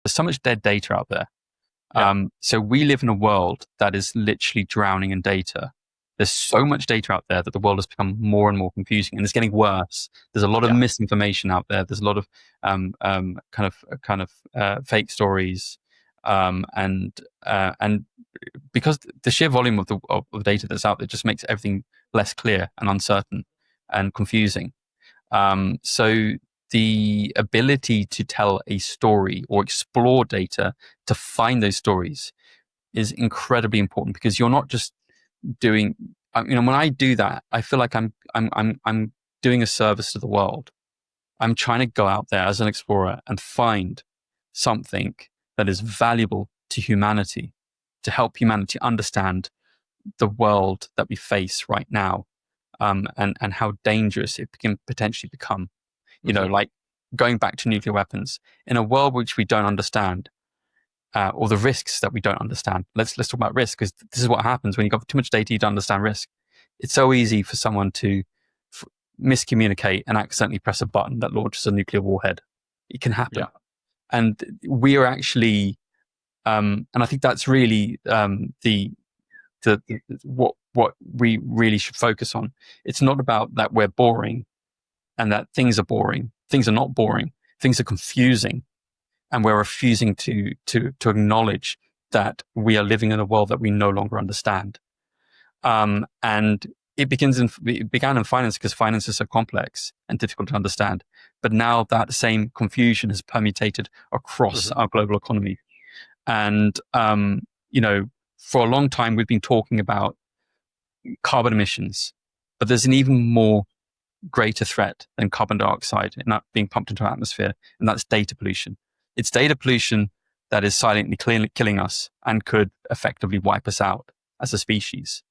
There's so much dead data out there. Yeah. So we live in a world that is literally drowning in data. There's so much data out there that the world has become more and more confusing, and it's getting worse. There's a lot of misinformation out there. There's a lot of fake stories, and because the sheer volume of the data that's out there just makes everything less clear and uncertain and confusing. So the ability to tell a story or explore data to find those stories is incredibly important, because you're not just doing, when I do that, I feel like I'm doing a service to the world. I'm trying to go out there as an explorer and find something that is valuable to humanity, to help humanity understand the world that we face right now, and how dangerous it can potentially become. Like going back to nuclear weapons, in a world which we don't understand, or the risks that we don't understand. Let's talk about risk, because this is what happens when you've got too much data. You don't understand risk. It's so easy for someone to miscommunicate and accidentally press a button that launches a nuclear warhead. It can happen. Yeah. And we are actually, and I think that's really what we really should focus on. It's not about that we're boring and that things are boring. Things are not boring. Things are confusing, and we're refusing to acknowledge that we are living in a world that we no longer understand. And it began in finance, because finance is so complex and difficult to understand. But now that same confusion has permeated across our global economy. And for a long time we've been talking about carbon emissions, but there's an even more greater threat than carbon dioxide and that being pumped into our atmosphere, and that's data pollution. It's data pollution that is silently killing us and could effectively wipe us out as a species,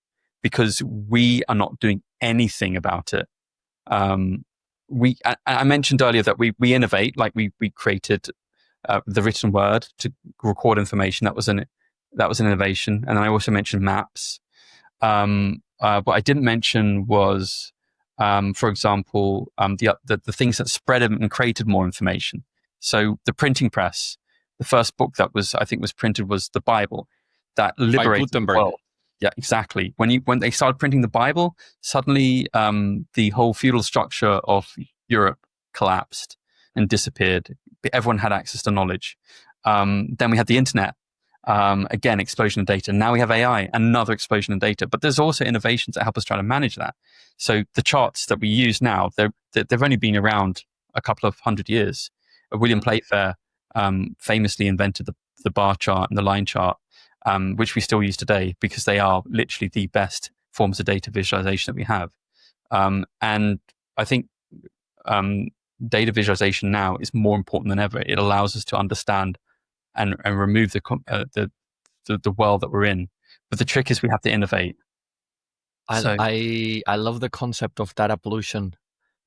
because we are not doing anything about it. I mentioned earlier that we innovate, like we created the written word to record information. That was an innovation. And I also mentioned maps. What I didn't mention was, for example, the things that spread and created more information. So the printing press, the first book that was printed was the Bible, that liberated the world. Yeah, exactly. When they started printing the Bible, suddenly the whole feudal structure of Europe collapsed and disappeared. Everyone had access to knowledge. Then we had the internet. Again, explosion of data. Now we have AI, another explosion of data. But there's also innovations that help us try to manage that. So the charts that we use now, they've only been around a couple of 100 years. William Playfair famously invented the bar chart and the line chart, which we still use today, because they are literally the best forms of data visualization that we have. And I think data visualization now is more important than ever. It allows us to understand and remove the world that we're in. But the trick is we have to innovate. I love the concept of data pollution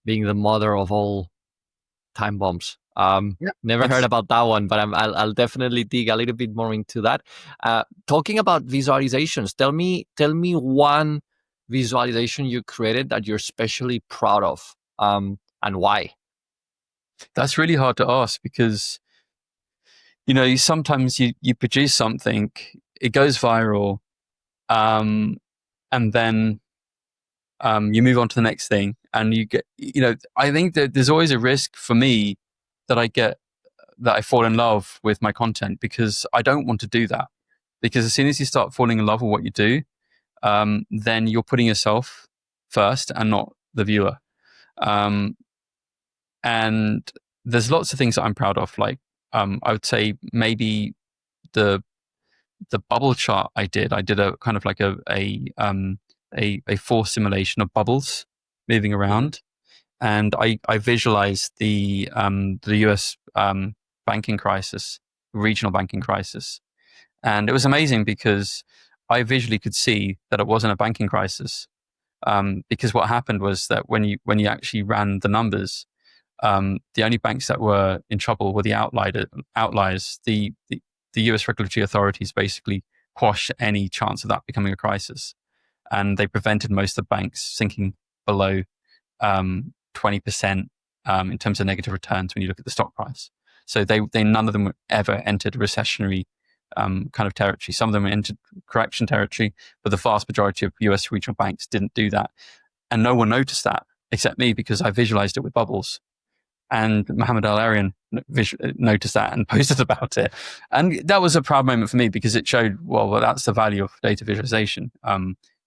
being the mother of all time bombs. Never heard about that one, but I'll definitely dig a little bit more into that. Talking about visualizations, tell me one visualization you created that you're especially proud of, and why. That's really hard to ask, because sometimes you produce something, it goes viral, and then you move on to the next thing, and you get, I think that there's always a risk for me that I fall in love with my content, because I don't want to do that. Because as soon as you start falling in love with what you do, then you're putting yourself first and not the viewer. And there's lots of things that I'm proud of. Like, I would say maybe the bubble chart I did a kind of like a force simulation of bubbles moving around. And I visualized the US banking crisis, regional banking crisis. And it was amazing, because I visually could see that it wasn't a banking crisis. Because what happened was that when you actually ran the numbers, the only banks that were in trouble were the outliers. The US regulatory authorities basically quashed any chance of that becoming a crisis. And they prevented most of the banks sinking below 20% in terms of negative returns when you look at the stock price. So they none of them ever entered recessionary kind of territory. Some of them entered correction territory, but the vast majority of US regional banks didn't do that. And no one noticed that except me, because I visualized it with bubbles. And Mohammed Al-Arian noticed that and posted about it. And that was a proud moment for me, because it showed, well, that's the value of data visualization.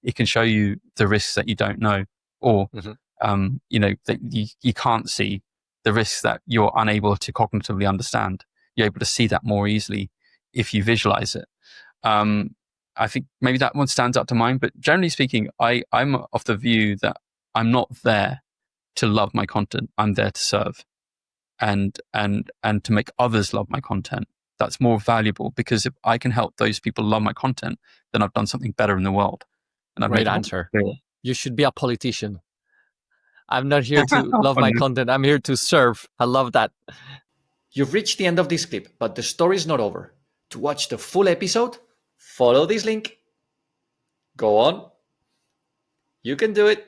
It can show you the risks that you don't know, or, that you can't see, the risks that you're unable to cognitively understand. You're able to see that more easily if you visualize it. I think maybe that one stands out to mind, but generally speaking, I'm of the view that I'm not there to love my content. I'm there to serve and to make others love my content. That's more valuable, because if I can help those people love my content, then I've done something better in the world. And I've Great answer. You should be a politician. I'm not here to love my content. I'm here to serve. I love that. You've reached the end of this clip, but the story's not over. To watch the full episode, follow this link. Go on. You can do it.